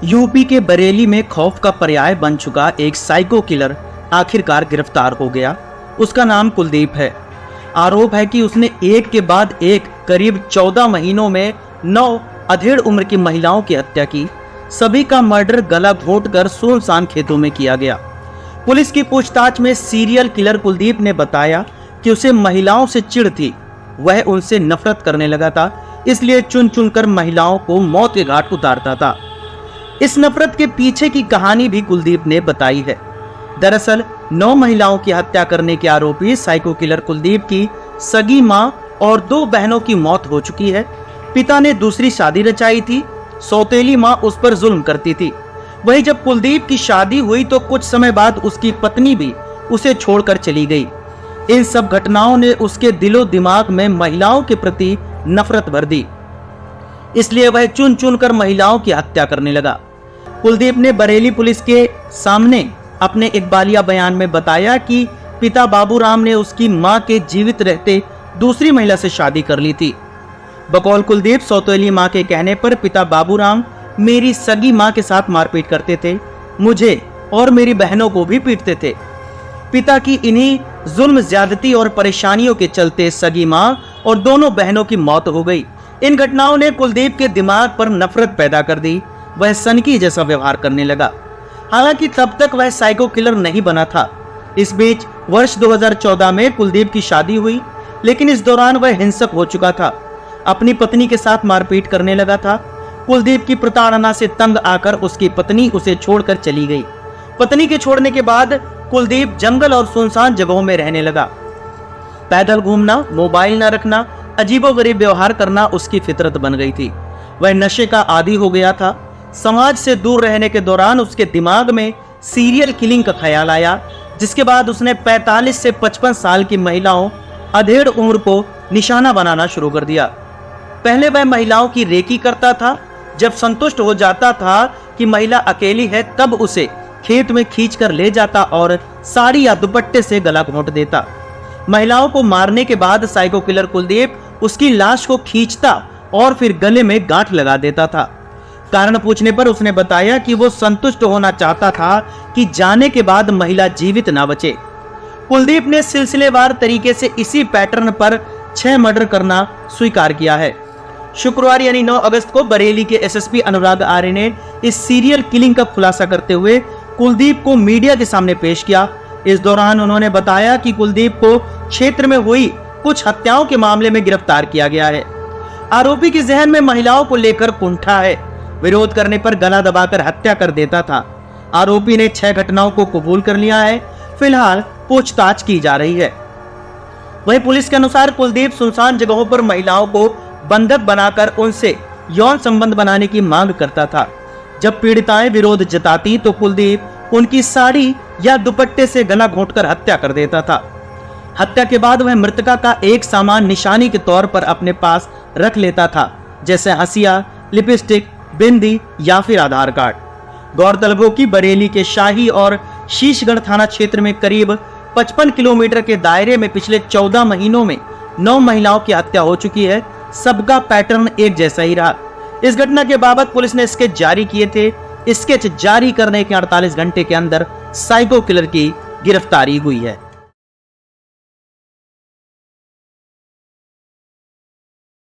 UP के बरेली में खौफ का पर्याय बन चुका एक साइको किलर आखिरकार गिरफ्तार हो गया। उसका नाम कुलदीप है। आरोप है कि उसने एक के बाद एक करीब 14 महीनों में 9 अधेड़ उम्र की महिलाओं की हत्या की। सभी का मर्डर गला घोंटकर सुनसान खेतों में किया गया। पुलिस की पूछताछ में सीरियल किलर कुलदीप ने बताया कि उसे महिलाओं से चिढ़ थी। वह उनसे नफरत करने लगा था, इसलिए चुन चुनकर महिलाओं को मौत के घाट उतारता था। इस नफरत के पीछे की कहानी भी कुलदीप ने बताई है। दरअसल 9 महिलाओं की हत्या करने के आरोपी साइको किलर कुलदीप की सगी मां और 2 बहनों की मौत हो चुकी है। पिता ने दूसरी शादी रचाई थी। सौतेली मां उस पर जुल्म करती थी। वहीं जब कुलदीप की शादी हुई तो कुछ समय बाद उसकी पत्नी भी उसे छोड़कर चली गई। इन सब घटनाओं ने उसके दिलो दिमाग में महिलाओं के प्रति नफरत भर दी, इसलिए वह चुन चुन कर महिलाओं की हत्या करने लगा। कुलदीप ने बरेली पुलिस के सामने अपने इकबालिया बयान में बताया कि पिता बाबूराम ने उसकी मां के जीवित रहते दूसरी महिला से शादी कर ली थी। बकौल कुलदीप, सौतेली मां के कहने पर पिता बाबूराम मेरी सगी मां के साथ मारपीट करते थे, मुझे और मेरी बहनों को भी पीटते थे। पिता की इन्हीं जुल्म, ज्यादती और परेशानियों के चलते सगी मां और दोनों बहनों की मौत हो गई। इन घटनाओं ने कुलदीप के दिमाग पर नफरत पैदा कर दी। वह सनकी जैसा व्यवहार करने लगा। हालांकि तब तक वह साइको किलर नहीं बना था। इस बीच वर्ष 2014 में कुलदीप की शादी हुई, लेकिन इस दौरान वह हिंसक हो चुका था। अपनी पत्नी के साथ मारपीट करने लगा था। कुलदीप की प्रताड़ना से तंग आकर उसकी पत्नी उसे छोड़कर चली गई। पत्नी के छोड़ने के बाद कुलदीप जंगल और सुनसान जगहों में रहने लगा। पैदल घूमना, मोबाइल न रखना, अजीबोगरीब व्यवहार करना उसकी फितरत बन गई थी। वह नशे का आदी हो गया था। समाज से दूर रहने के दौरान उसके दिमाग में सीरियल किलिंग का ख्याल आया, जिसके बाद उसने 45 से 55 साल की महिलाओं अधेड़ उम्र को निशाना बनाना शुरू कर दिया। पहले वह महिलाओं की रेकी करता था। जब संतुष्ट हो जाता था कि महिला अकेली है, तब उसे खेत में खींचकर ले जाता और साड़ी या दुपट्टे से गला घोंट देता। महिलाओं को मारने के बाद साइको किलर कुलदीप उसकी लाश को खींचता और फिर गले में गांठ लगा देता था। कारण पूछने पर उसने बताया कि वो संतुष्ट होना चाहता था कि जाने के बाद महिला जीवित ना बचे। कुलदीप ने सिलसिलेवार तरीके से इसी पैटर्न पर 6 मर्डर करना स्वीकार किया है। शुक्रवार यानी 9 अगस्त को बरेली के एसएसपी अनुराग आर्य ने इस सीरियल किलिंग का खुलासा करते हुए कुलदीप को मीडिया के सामने पेश किया। इस दौरान उन्होंने बताया कि कुलदीप को क्षेत्र में हुई कुछ हत्याओं के मामले में गिरफ्तार किया गया है। आरोपी के जहन में महिलाओं को लेकर कुंठा है। विरोध करने पर गला दबाकर हत्या कर देता था। आरोपी ने 6 घटनाओं को कबूल कर लिया है। फिलहाल पूछताछ की जा रही है। वहीं पुलिस के अनुसार कुलदीप सुनसान जगहों पर महिलाओं को बंधक बनाकर उनसे यौन संबंध बनाने की मांग करता था। जब पीड़िताएं विरोध जताती तो कुलदीप उनकी साड़ी या दुपट्टे से गला घोंटकर हत्या कर देता था। हत्या के बाद वह मृतका का एक सामान निशानी के तौर पर अपने पास रख लेता था, जैसे हंसिया, लिपस्टिक, बिंदी या फिर आधार कार्ड। गौरतलब हो कि बरेली के शाही और शीशगढ़ थाना क्षेत्र में करीब 55 किलोमीटर के दायरे में पिछले 14 महीनों में 9 महिलाओं की हत्या हो चुकी है। सबका पैटर्न एक जैसा ही रहा। इस घटना के बाबत पुलिस ने स्केच जारी किए थे। स्केच जारी करने के 48 घंटे के अंदर साइको किलर की गिरफ्तारी हुई है।